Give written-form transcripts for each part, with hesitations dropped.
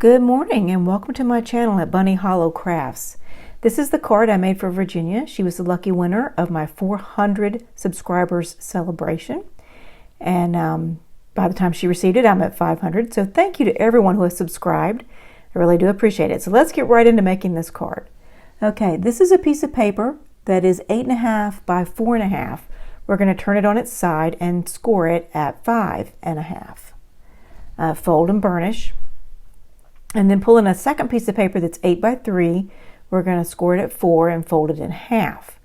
Good morning and welcome to my channel at Bunny Hollow Crafts. This is the card I made for Virginia. She was the lucky winner of my 400 subscribers celebration. And by the time she received it, I'm at 500. So thank you to everyone who has subscribed. I really do appreciate it. So let's get right into making this card. Okay, this is a piece of paper that is 8.5 by 4.5. We're going to turn it on its side and score it at 5.5. Fold and burnish. And then pull in a second piece of paper that's 8 by 3. We're going to score it at 4 and fold it in half.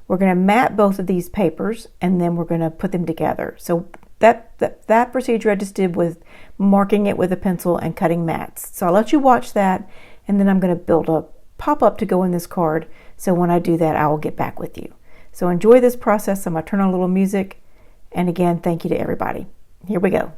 We're going to mat both of these papers and then we're going to put them together. So that procedure I just did with marking it with a pencil and cutting mats. So I'll let you watch that, and then I'm going to build a pop-up to go in this card. So when I do that, I will get back with you. So enjoy this process. I'm going to turn on a little music. And again, thank you to everybody. Here we go.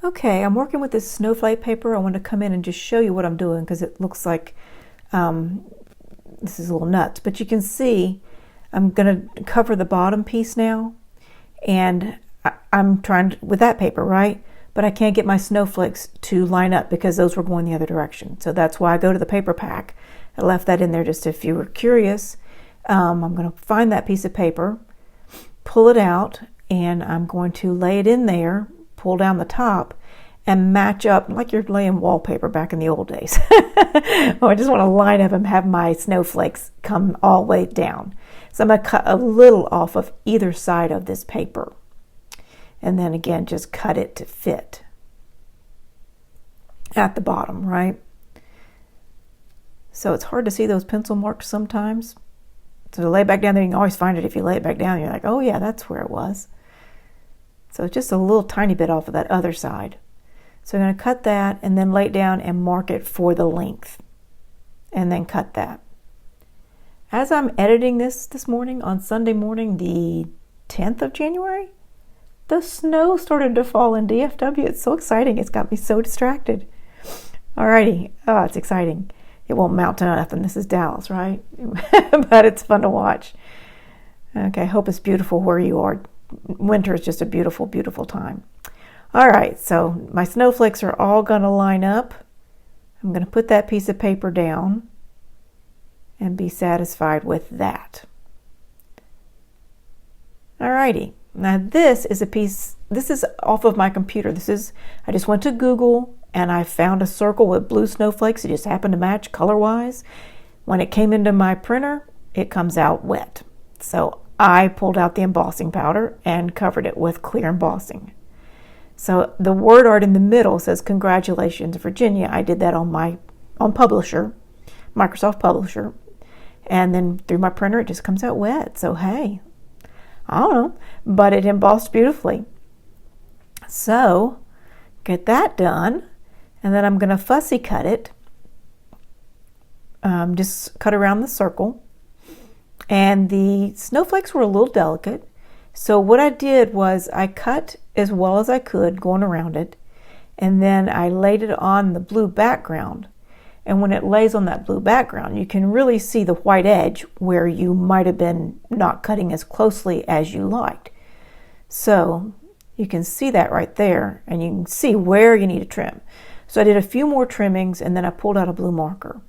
Okay, I'm working with this snowflake paper. I want to come in and just show you what I'm doing because it looks like this is a little nuts. But you can see I'm going to cover the bottom piece now. And I'm trying to, with that paper, right? But I can't get my snowflakes to line up because those were going the other direction. So that's why I go to the paper pack. I left that in there just if you were curious. I'm going to find that piece of paper, pull it out, and I'm going to lay it in there, pull down the top, and match up like you're laying wallpaper back in the old days. I just want to line up and have my snowflakes come all the way down. So I'm going to cut a little off of either side of this paper. And then again, just cut it to fit at the bottom, right? So it's hard to see those pencil marks sometimes. So to lay it back down there, you can always find it if you lay it back down. You're like, oh yeah, that's where it was. So it's just a little tiny bit off of that other side. So I'm going to cut that and then lay it down and mark it for the length. And then cut that. as I'm editing this morning on Sunday morning, the 10th of January, the snow started to fall in DFW. It's so exciting. It's got me so distracted. Alrighty. Oh, it's exciting. It won't mount to nothing. This is Dallas, right? But it's fun to watch. Okay, I hope it's beautiful where you are. Winter is just a beautiful, beautiful time. All right, so my snowflakes are all going to line up. I'm going to put that piece of paper down and be satisfied with that. All righty. Now this is off of my computer. I just went to Google and I found a circle with blue snowflakes. It just happened to match color-wise. When it came into my printer, it comes out wet. So I pulled out the embossing powder and covered it with clear embossing. So the word art in the middle says, "Congratulations, Virginia." I did that on Publisher, Microsoft Publisher. And then through my printer, it just comes out wet. So hey, I don't know, but it embossed beautifully. So get that done. And then I'm going to fussy cut it. Just cut around the circle. And the snowflakes were a little delicate. So what I did was I cut as well as I could going around it. And then I laid it on the blue background. And when it lays on that blue background, you can really see the white edge where you might have been not cutting as closely as you liked. So you can see that right there, and you can see where you need to trim. So I did a few more trimmings, and then I pulled out a blue marker.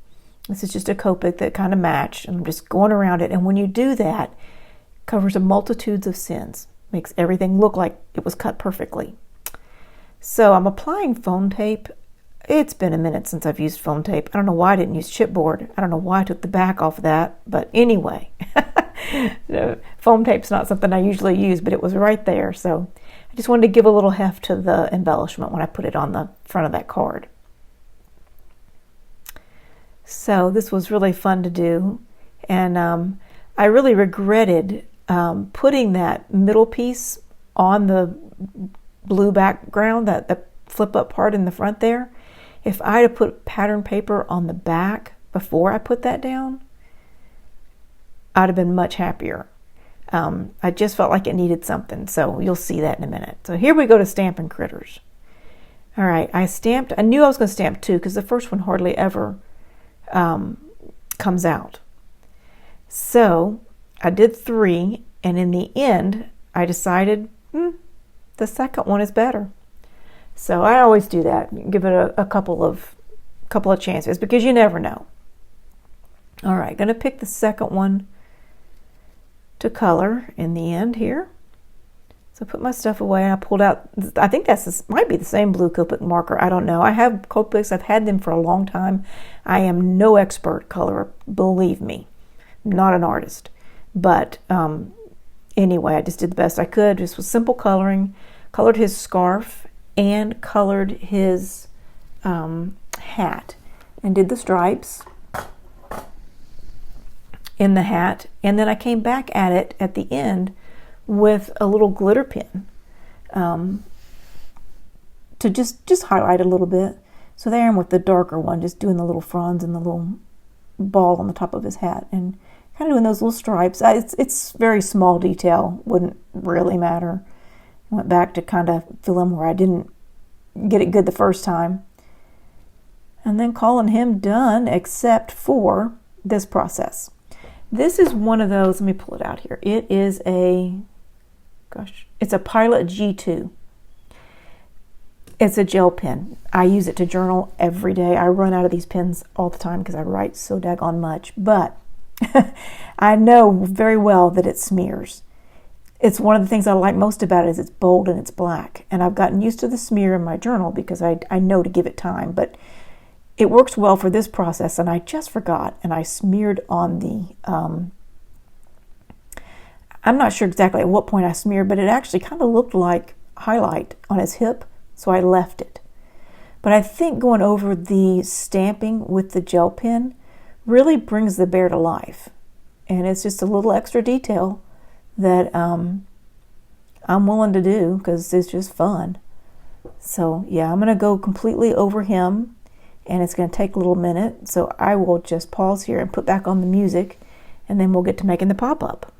This is just a Copic that kind of matched, and I'm just going around it. And when you do that, it covers a multitudes of sins. Makes everything look like it was cut perfectly. So I'm applying foam tape. It's been a minute since I've used foam tape. I don't know why I didn't use chipboard. I don't know why I took the back off of that. But anyway, foam tape's not something I usually use, but it was right there. So I just wanted to give a little heft to the embellishment when I put it on the front of that card. So this was really fun to do. And I really regretted putting that middle piece on the blue background, the flip up part in the front there. If I'd have put pattern paper on the back before I put that down, I'd have been much happier. I just felt like it needed something, so you'll see that in a minute. So here we go to Stampin' Critters. All right, I knew I was going to stamp 2 because the first one hardly ever comes out. So I did 3, and in the end, I decided the second one is better. So I always do that. Give it a couple of chances because you never know. All right, going to pick the second one to color in the end here. So I put my stuff away and I pulled out, I think might be the same blue Copic marker. I don't know. I have Copics. I've had them for a long time. I am no expert colorer, believe me. I'm not an artist. But anyway, I just did the best I could. Just with simple coloring. Colored his scarf and colored his hat and did the stripes in the hat, and then I came back at it at the end with a little glitter pen to just highlight a little bit. So there I am with the darker one, just doing the little fronds and the little ball on the top of his hat and kind of doing those little stripes. It's very small detail, wouldn't really matter. I went back to kind of fill in where I didn't get it good the first time. And then calling him done except for this process. This is one of those, let me pull it out here. It is it's a Pilot G2. It's a gel pen. I use it to journal every day. I run out of these pens all the time because I write so daggone much. But I know very well that it smears. It's one of the things I like most about it is it's bold and it's black. And I've gotten used to the smear in my journal because I know to give it time. But it works well for this process, and I just forgot, and I smeared on the, I'm not sure exactly at what point I smeared, but it actually kind of looked like highlight on his hip, so I left it. But I think going over the stamping with the gel pen really brings the bear to life. And it's just a little extra detail that I'm willing to do because it's just fun. So yeah, I'm going to go completely over him. And it's going to take a little minute, so I will just pause here and put back on the music, and then we'll get to making the pop-up.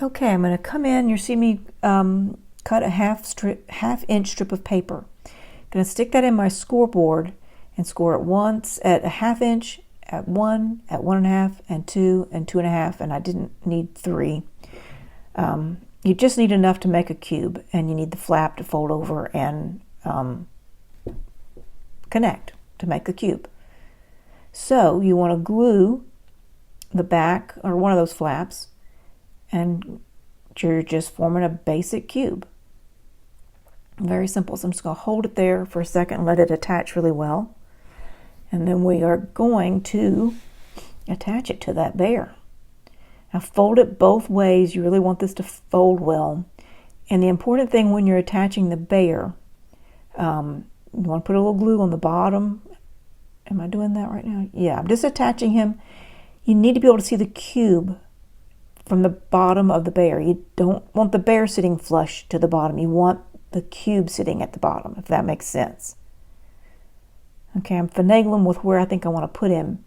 Okay, I'm going to come in. You see me cut a half-inch strip of paper. I'm going to stick that in my scoreboard and score it once at a half inch, at 1, at 1.5, and 2, and 2.5, and I didn't need 3. You just need enough to make a cube, and you need the flap to fold over and connect to make the cube. So you want to glue the back or one of those flaps, and you're just forming a basic cube. Very simple. So I'm just going to hold it there for a second and let it attach really well. And then we are going to attach it to that bear. Now fold it both ways. You really want this to fold well. And the important thing when you're attaching the bear, you want to put a little glue on the bottom. Am I doing that right now? Yeah, I'm just attaching him. You need to be able to see the cube from the bottom of the bear. You don't want the bear sitting flush to the bottom. You want the cube sitting at the bottom, if that makes sense. Okay, I'm finagling with where I think I want to put him.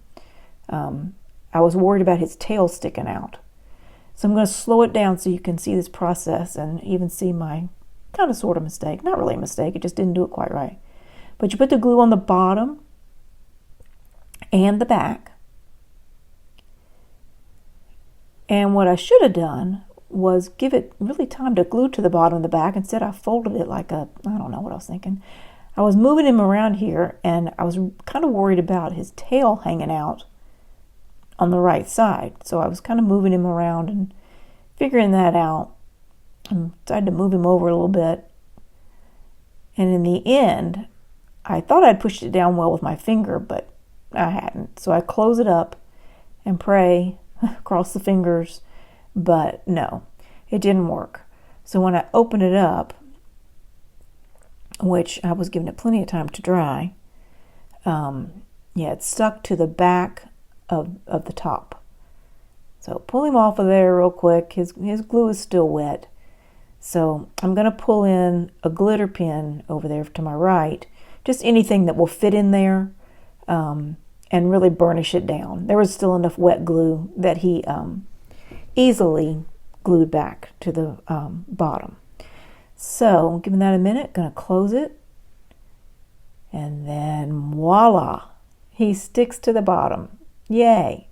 I was worried about his tail sticking out. So I'm going to slow it down so you can see this process and even see my kind of sort of mistake. Not really a mistake, it just didn't do it quite right. But you put the glue on the bottom and the back. And what I should have done was give it really time to glue to the bottom of the back. Instead, I folded it like a, I don't know what I was thinking. I was moving him around here, and I was kind of worried about his tail hanging out on the right side. So I was kind of moving him around and figuring that out. I decided to move him over a little bit. And in the end, I thought I'd pushed it down well with my finger, but I hadn't. So I close it up and pray, cross the fingers, but no, it didn't work. So when I opened it up, which I was giving it plenty of time to dry, it stuck to the back of the top. So pull him off of there real quick. His glue is still wet. So I'm going to pull in a glitter pen over there to my right, just anything that will fit in there, and really burnish it down. There was still enough wet glue that he easily glued back to the bottom. So giving that a minute, going to close it, and then voila, he sticks to the bottom. Yay!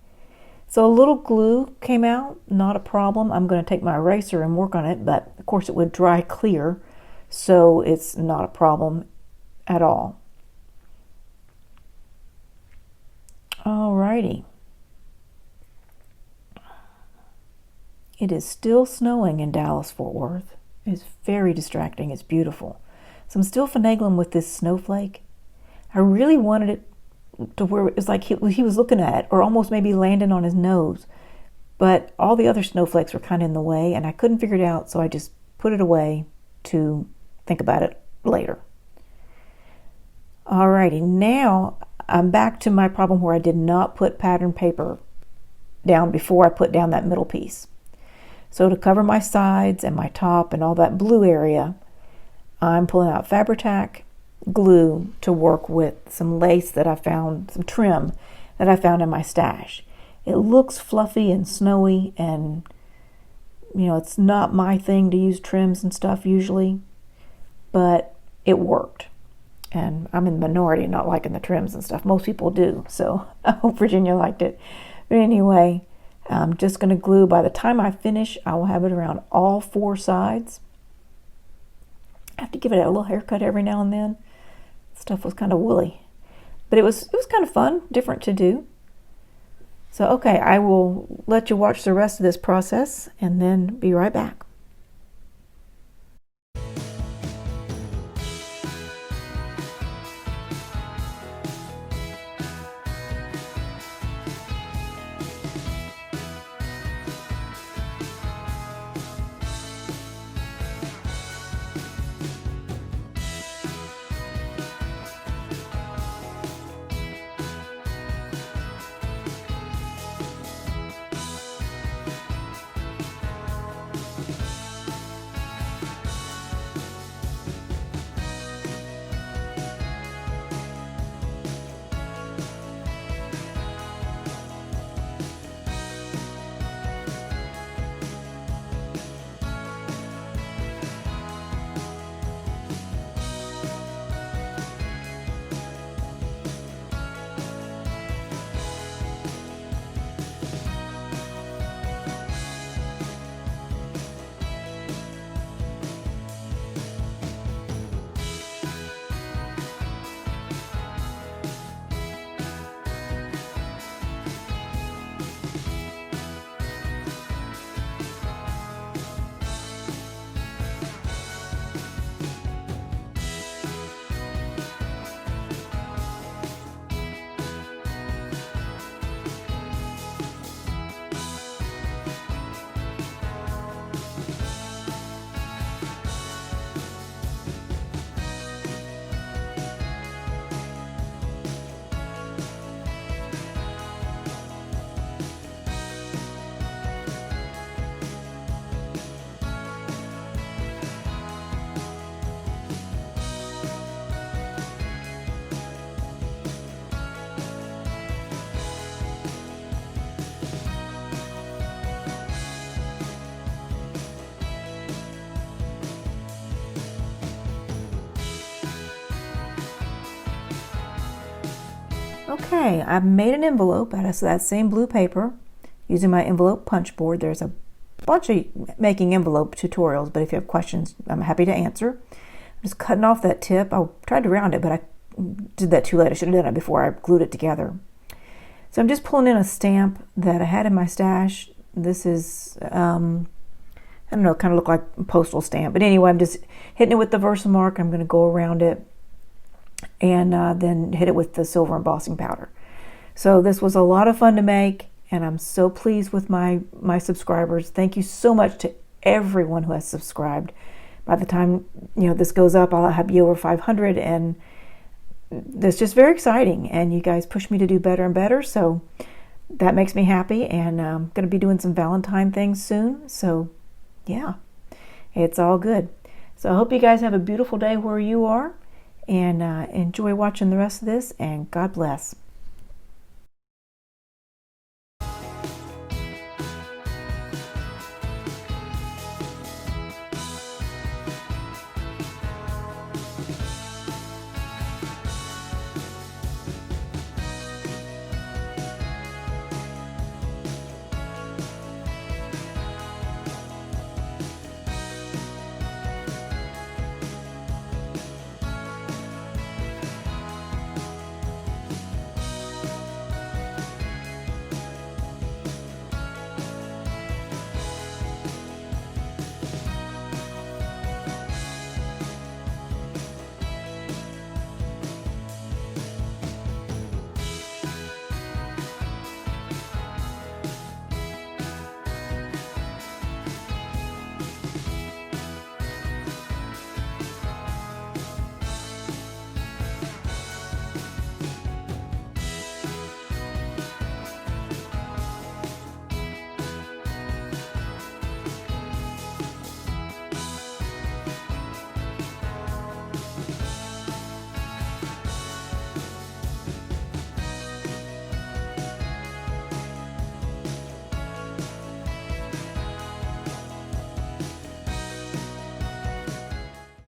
So a little glue came out, not a problem. I'm going to take my eraser and work on it, but of course it would dry clear, so it's not a problem at all. Alrighty. It is still snowing in Dallas-Fort Worth. It's very distracting. It's beautiful. So I'm still finagling with this snowflake. I really wanted it to where it was like he was looking at it, or almost maybe landing on his nose. But all the other snowflakes were kind of in the way, and I couldn't figure it out, so I just put it away to think about it later. Alrighty, now I'm back to my problem where I did not put pattern paper down before I put down that middle piece. So to cover my sides and my top and all that blue area, I'm pulling out Fabri-Tac glue to work with some lace that I found, some trim that I found in my stash. It looks fluffy and snowy, and you know, it's not my thing to use trims and stuff usually, but it worked. And I'm in the minority not liking the trims and stuff. Most people do, so I hope Virginia liked it. But anyway, I'm just going to glue. By the time I finish, I will have it around all 4 sides. I have to give it a little haircut every now and then. Stuff was kind of woolly, but it was kind of fun, different to do. So okay, I will let you watch the rest of this process and then be right back. Okay, I've made an envelope out of that same blue paper using my envelope punch board. There's a bunch of making envelope tutorials, but if you have questions, I'm happy to answer. I'm just cutting off that tip. I tried to round it, but I did that too late. I should have done it before I glued it together. So I'm just pulling in a stamp that I had in my stash. This is, I don't know, kind of look like a postal stamp. But anyway, I'm just hitting it with the Versamark. I'm going to go around it and then hit it with the silver embossing powder. So this was a lot of fun to make, and I'm so pleased with my subscribers. Thank you so much to everyone who has subscribed. By the time this goes up, I'll have you over 500, and that's just very exciting. And you guys push me to do better and better, so that makes me happy. And I'm going to be doing some Valentine things soon. So yeah, it's all good. So I hope you guys have a beautiful day where you are, and enjoy watching the rest of this, and God bless.